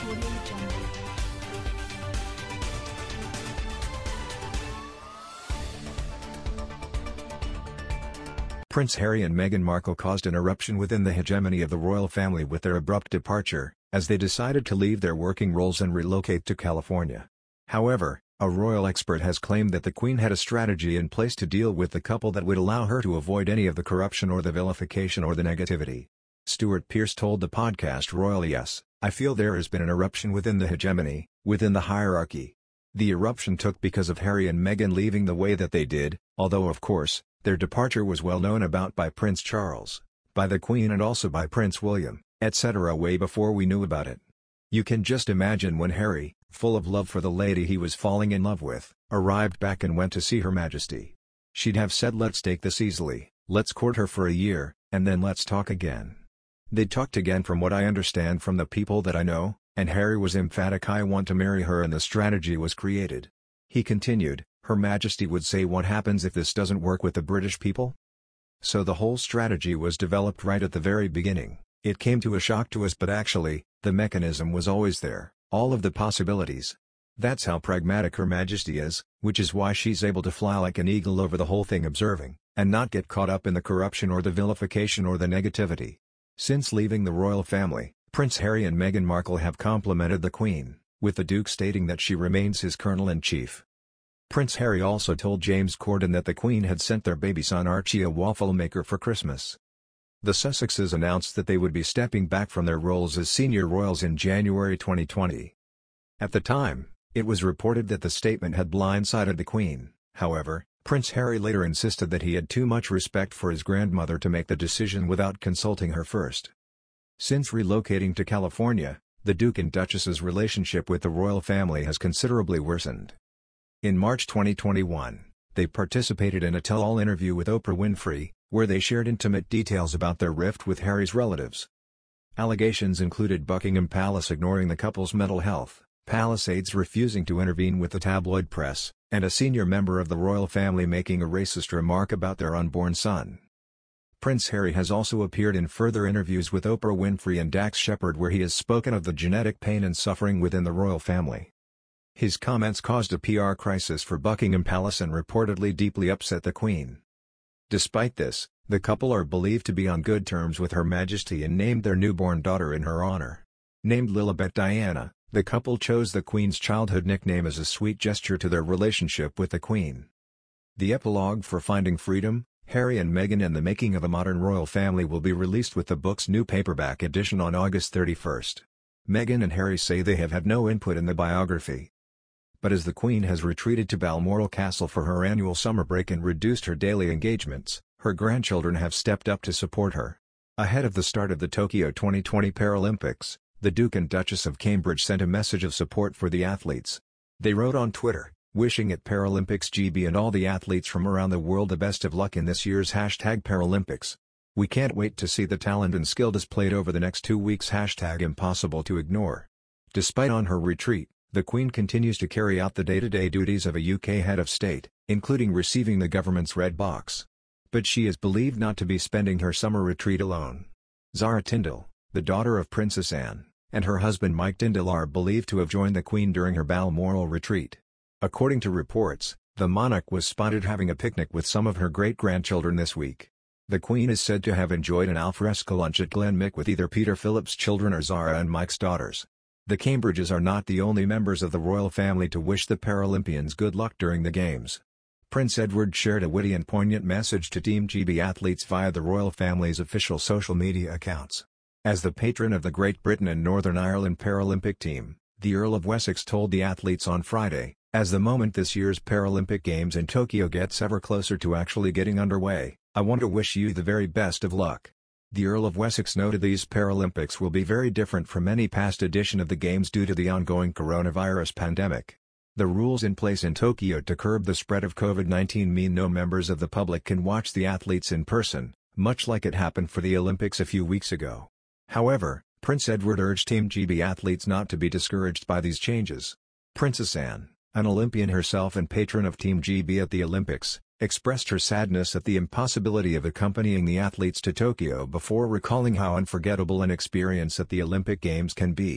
Audio Jungle. Prince Harry and Meghan Markle caused an eruption within the hegemony of the royal family with their abrupt departure, as they decided to leave their working roles and relocate to California. However, a royal expert has claimed that the Queen had a strategy in place to deal with the couple that would allow her to avoid any of the corruption or the vilification or the negativity. Stuart Pearce told the podcast Royal Yes, "I feel there has been an eruption within the hegemony, within the hierarchy. The eruption took because of Harry and Meghan leaving the way that they did, although of course, their departure was well known about by Prince Charles, by the Queen and also by Prince William, etc. way before we knew about it. You can just imagine when Harry, full of love for the lady he was falling in love with, arrived back and went to see Her Majesty. She'd have said let's take this easily, let's court her for a year, and then let's talk again. They talked again from what I understand from the people that I know, and Harry was emphatic I want to marry her and the strategy was created." He continued, "Her Majesty would say what happens if this doesn't work with the British people? So the whole strategy was developed right at the very beginning. It came to a shock to us but actually, the mechanism was always there, all of the possibilities. That's how pragmatic Her Majesty is, which is why she's able to fly like an eagle over the whole thing observing, and not get caught up in the corruption or the vilification or the negativity." Since leaving the royal family, Prince Harry and Meghan Markle have complimented the Queen, with the Duke stating that she remains his colonel-in-chief. Prince Harry also told James Corden that the Queen had sent their baby son Archie a waffle maker for Christmas. The Sussexes announced that they would be stepping back from their roles as senior royals in January 2020. At the time, it was reported that the statement had blindsided the Queen. However, Prince Harry later insisted that he had too much respect for his grandmother to make the decision without consulting her first. Since relocating to California, the Duke and Duchess's relationship with the royal family has considerably worsened. In March 2021, they participated in a tell-all interview with Oprah Winfrey, where they shared intimate details about their rift with Harry's relatives. Allegations included Buckingham Palace ignoring the couple's mental health, palace aides refusing to intervene with the tabloid press, and a senior member of the royal family making a racist remark about their unborn son. Prince Harry has also appeared in further interviews with Oprah Winfrey and Dax Shepard where he has spoken of the genetic pain and suffering within the royal family. His comments caused a PR crisis for Buckingham Palace and reportedly deeply upset the Queen. Despite this, the couple are believed to be on good terms with Her Majesty and named their newborn daughter in her honor. Named Lilibet Diana, the couple chose the Queen's childhood nickname as a sweet gesture to their relationship with the Queen. The epilogue for Finding Freedom, Harry and Meghan and the Making of a Modern Royal Family will be released with the book's new paperback edition on August 31st. Meghan and Harry say they have had no input in the biography. But as the Queen has retreated to Balmoral Castle for her annual summer break and reduced her daily engagements, her grandchildren have stepped up to support her. Ahead of the start of the Tokyo 2020 Paralympics, the Duke and Duchess of Cambridge sent a message of support for the athletes. They wrote on Twitter, wishing at Paralympics GB and all the athletes from around the world the best of luck in this year's #Paralympics. We can't wait to see the talent and skill displayed over the next 2 weeks. #impossible to ignore. Despite on her retreat, the Queen continues to carry out the day-to-day duties of a UK head of state, including receiving the government's red box. But she is believed not to be spending her summer retreat alone. Zara Tindall, the daughter of Princess Anne, and her husband Mike Tindall are believed to have joined the Queen during her Balmoral retreat. According to reports, the monarch was spotted having a picnic with some of her great-grandchildren this week. The Queen is said to have enjoyed an alfresco lunch at Glenmick with either Peter Philip's children or Zara and Mike's daughters. The Cambridges are not the only members of the royal family to wish the Paralympians good luck during the Games. Prince Edward shared a witty and poignant message to Team GB athletes via the royal family's official social media accounts. As the patron of the Great Britain and Northern Ireland Paralympic team, the Earl of Wessex told the athletes on Friday, "As the moment this year's Paralympic Games in Tokyo gets ever closer to actually getting underway, I want to wish you the very best of luck." The Earl of Wessex noted these Paralympics will be very different from any past edition of the Games due to the ongoing coronavirus pandemic. The rules in place in Tokyo to curb the spread of COVID-19 mean no members of the public can watch the athletes in person, much like it happened for the Olympics a few weeks ago. However, Prince Edward urged Team GB athletes not to be discouraged by these changes. Princess Anne, an Olympian herself and patron of Team GB at the Olympics, expressed her sadness at the impossibility of accompanying the athletes to Tokyo before recalling how unforgettable an experience at the Olympic Games can be.